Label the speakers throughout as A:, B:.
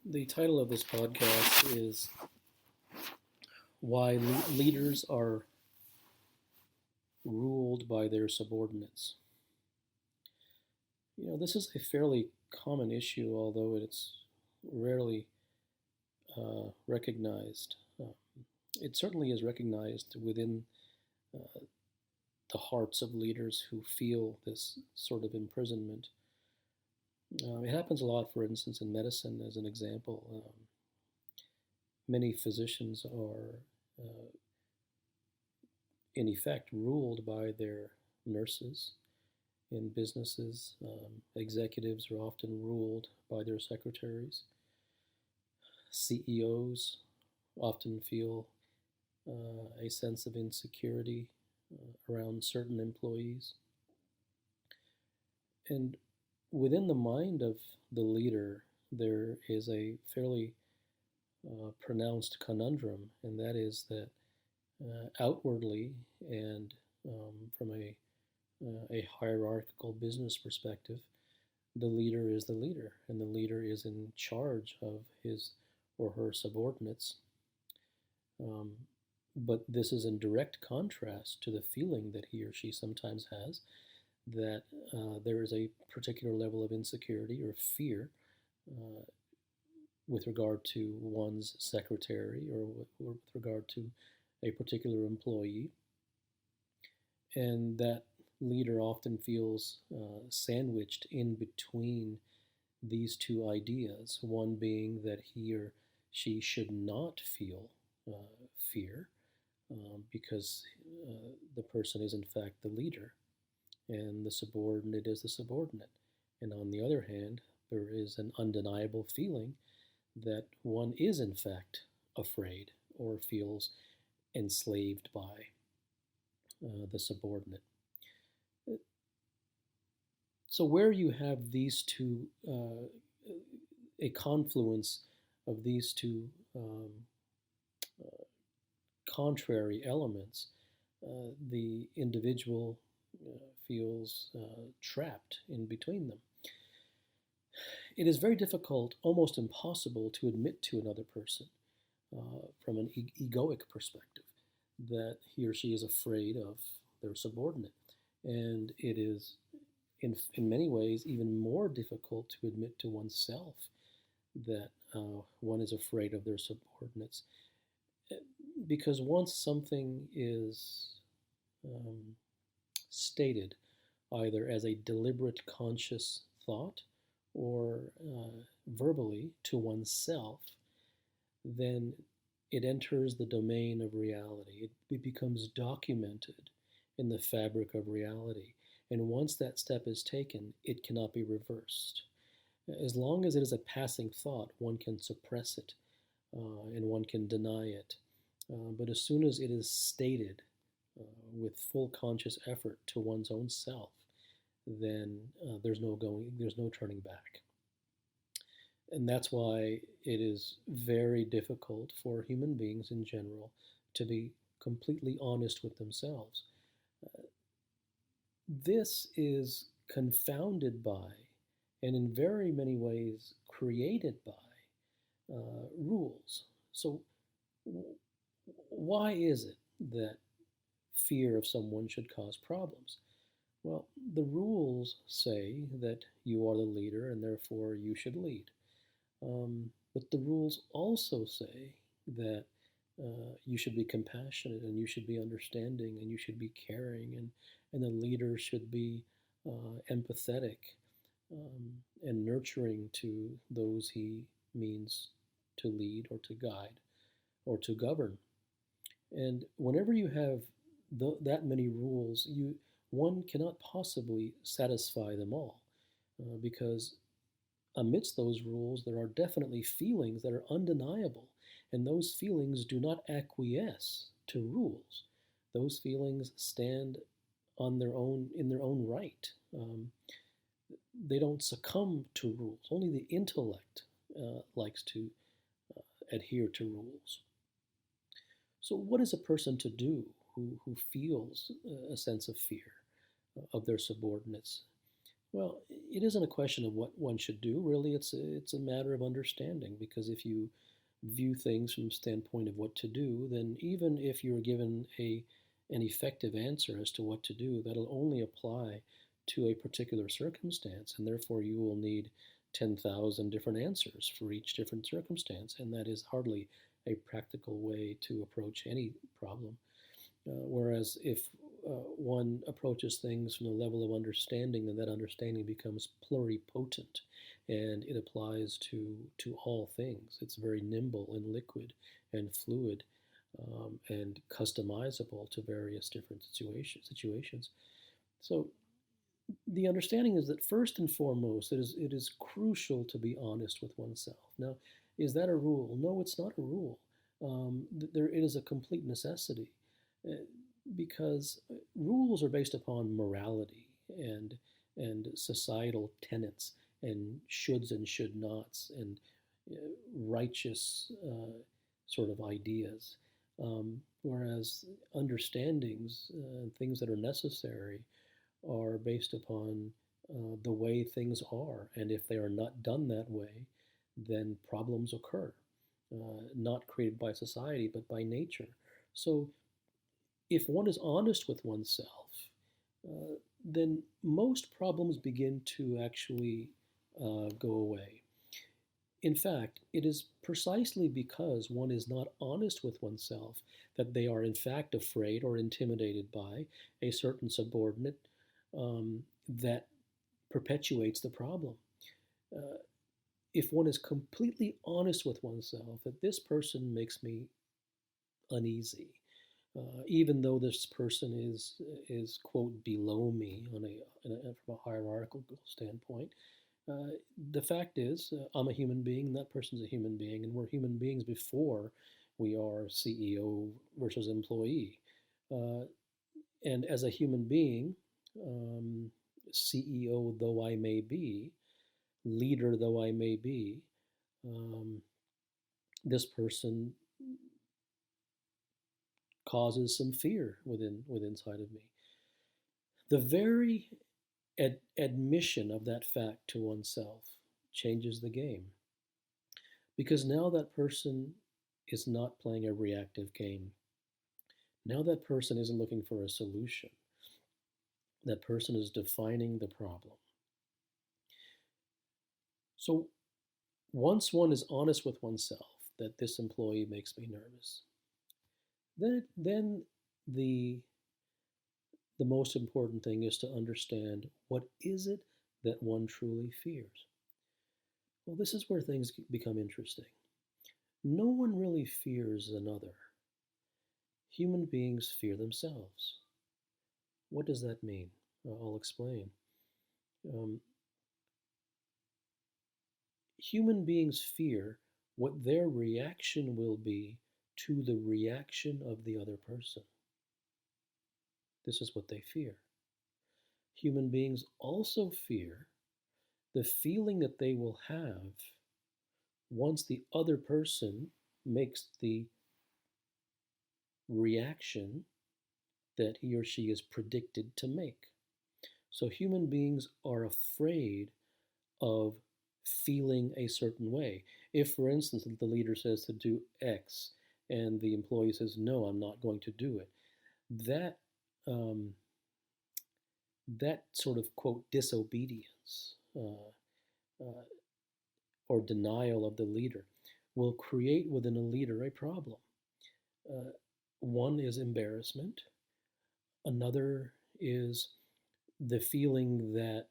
A: The title of this podcast is Why Leaders Are Ruled by Their Subordinates. This is a fairly common issue, although it's rarely recognized. It certainly is recognized within uh, the hearts of leaders who feel this sort of imprisonment. It happens a lot, for instance, in medicine, as an example. Many physicians are, in effect, ruled by their nurses. In businesses, executives are often ruled by their secretaries. CEOs often feel a sense of insecurity around certain employees. And within the mind of the leader, there is a fairly pronounced conundrum, and that is that outwardly and from a hierarchical business perspective, the leader is the leader, and the leader is in charge of his or her subordinates. Um, but this is in direct contrast to the feeling that he or she sometimes has that there is a particular level of insecurity or fear uh, with regard to one's secretary or with regard to a particular employee. And that leader often feels sandwiched in between these two ideas, one being that he or she should not feel fear because the person is in fact the leader and the subordinate is the subordinate. And on the other hand, there is an undeniable feeling that one is in fact afraid or feels enslaved by the subordinate. So where you have these two, a confluence of these two uh, contrary elements, the individual feels trapped in between them. It is very difficult, almost impossible, to admit to another person from an egoic perspective that he or she is afraid of their subordinate. And it is, in many ways, even more difficult to admit to oneself that one is afraid of their subordinates. Because once something is stated, either as a deliberate conscious thought or verbally to oneself, then it enters the domain of reality. It becomes documented in the fabric of reality. And once that step is taken, it cannot be reversed. As long as it is a passing thought, one can suppress it and one can deny it. But as soon as it is stated with full conscious effort to one's own self, then there's no turning back. And that's why it is very difficult for human beings in general to be completely honest with themselves. This is confounded by, and in very many ways created by, rules. So, why is it that fear of someone should cause problems? Well, the rules say that you are the leader and therefore you should lead. But the rules also say that you should be compassionate and you should be understanding and you should be caring and the leader should be empathetic and nurturing to those he means to lead or to guide or to govern. And whenever you have that many rules, one cannot possibly satisfy them all because amidst those rules, there are definitely feelings that are undeniable, and those feelings do not acquiesce to rules. Those feelings stand on their own in their own right. They don't succumb to rules. Only the intellect likes to adhere to rules. So, what is a person to do who feels a sense of fear of their subordinates? Well, it isn't a question of what one should do. Really, it's a matter of understanding. Because if you view things from the standpoint of what to do, then even if you're given an effective answer as to what to do, that'll only apply to a particular circumstance, and therefore you will need 10,000 different answers for each different circumstance, and that is hardly a practical way to approach any problem. Whereas if one approaches things from the level of understanding, then that understanding becomes pluripotent and it applies to all things. It's very nimble and liquid and fluid and customizable to various different situations. So the understanding is that first and foremost, it is crucial to be honest with oneself. Now, is that a rule? No, it's not a rule. It is a complete necessity uh, because rules are based upon morality and societal tenets and shoulds and should nots and uh, righteous sort of ideas. Whereas understandings, things that are necessary, are based upon the way things are. And if they are not done that way, then problems occur, not created by society, but by nature. So if one is honest with oneself, then most problems begin to actually go away. In fact, it is precisely because one is not honest with oneself that they are in fact afraid or intimidated by a certain subordinate that perpetuates the problem. Uh, if one is completely honest with oneself that this person makes me uneasy, even though this person is quote below me from a hierarchical standpoint, uh, the fact is, I'm a human being, and that person's a human being, and we're human beings before we are CEO versus employee. Uh, and as a human being, um, CEO though I may be, leader though I may be, um, this person causes some fear within inside of me. The very admission of that fact to oneself changes the game because now that person is not playing a reactive game. Now that person isn't looking for a solution. That person is defining the problem. So once one is honest with oneself that this employee makes me nervous, then the the most important thing is to understand what is it that one truly fears. Well, this is where things become interesting. No one really fears another. Human beings fear themselves. What does that mean? I'll explain. Um, Human beings fear what their reaction will be to the reaction of the other person. This is what they fear. Human beings also fear the feeling that they will have once the other person makes the reaction that he or she is predicted to make. So human beings are afraid of feeling a certain way. If, for instance, the leader says to do X and the employee says, no, I'm not going to do it, that um, that sort of quote disobedience uh, or denial of the leader will create within a leader a problem. Uh, One is embarrassment. Another is the feeling that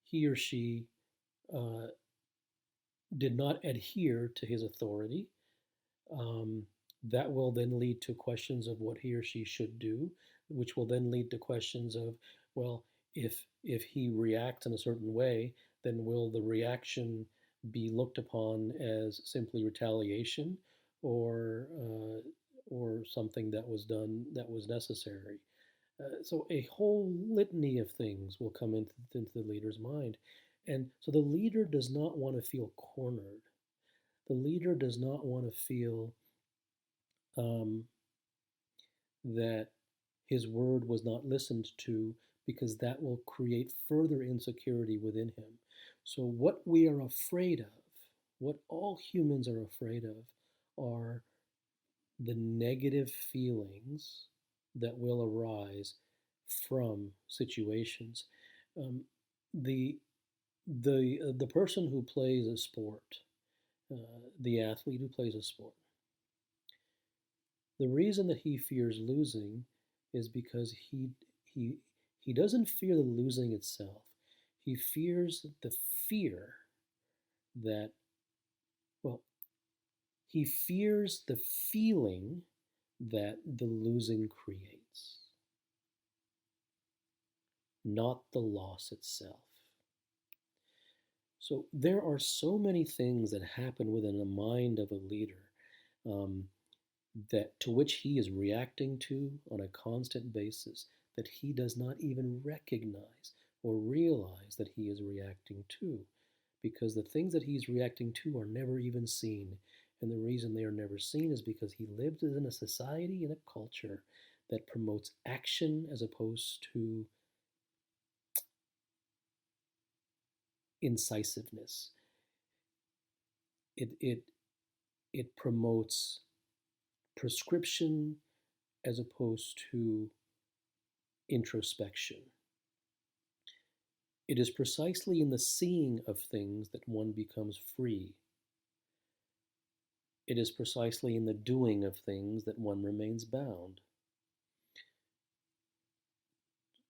A: he or she uh, did not adhere to his authority. Um, that will then lead to questions of what he or she should do, which will then lead to questions of, well, if he reacts in a certain way, then will the reaction be looked upon as simply retaliation or something that was done that was necessary? So a whole litany of things will come into the leader's mind. And so the leader does not want to feel cornered. The leader does not want to feel um, that his word was not listened to because that will create further insecurity within him. So, what we are afraid of, what all humans are afraid of, are the negative feelings that will arise from situations. Um, the the person who plays a sport, the athlete who plays a sport, the reason that he fears losing is because he he doesn't fear the losing itself. He fears the fear that, well, he fears the feeling that the losing creates, not the loss itself. So there are so many things that happen within the mind of a leader, um, that to which he is reacting to on a constant basis, that he does not even recognize or realize that he is reacting to, because the things that he's reacting to are never even seen. And the reason they are never seen is because he lives in a society, in a culture that promotes action as opposed to incisiveness. It it promotes prescription as opposed to introspection. It is precisely in the seeing of things that one becomes free. It is precisely in the doing of things that one remains bound.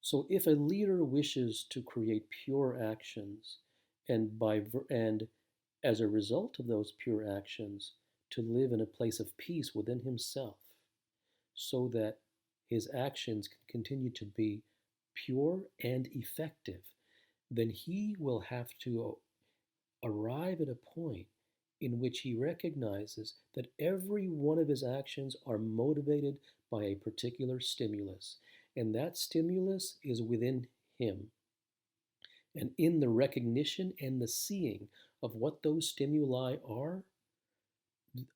A: So if a leader wishes to create pure actions, and as a result of those pure actions, to live in a place of peace within himself, so that his actions can continue to be pure and effective, then he will have to arrive at a point in which he recognizes that every one of his actions are motivated by a particular stimulus, and that stimulus is within him. And in the recognition and the seeing of what those stimuli are,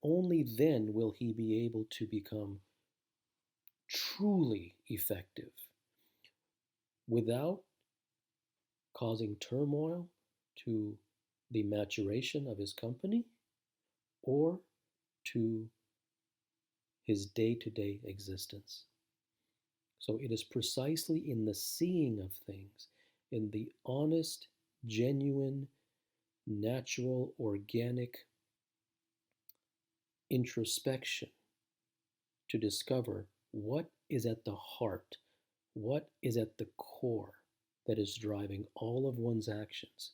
A: only then will he be able to become truly effective without causing turmoil to the maturation of his company or to his day to day existence. So it is precisely in the seeing of things, in the honest, genuine, natural, organic introspection, to discover what is at the heart, what is at the core that is driving all of one's actions.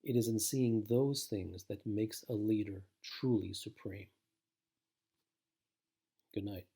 A: It is in seeing those things that makes a leader truly supreme. Good night.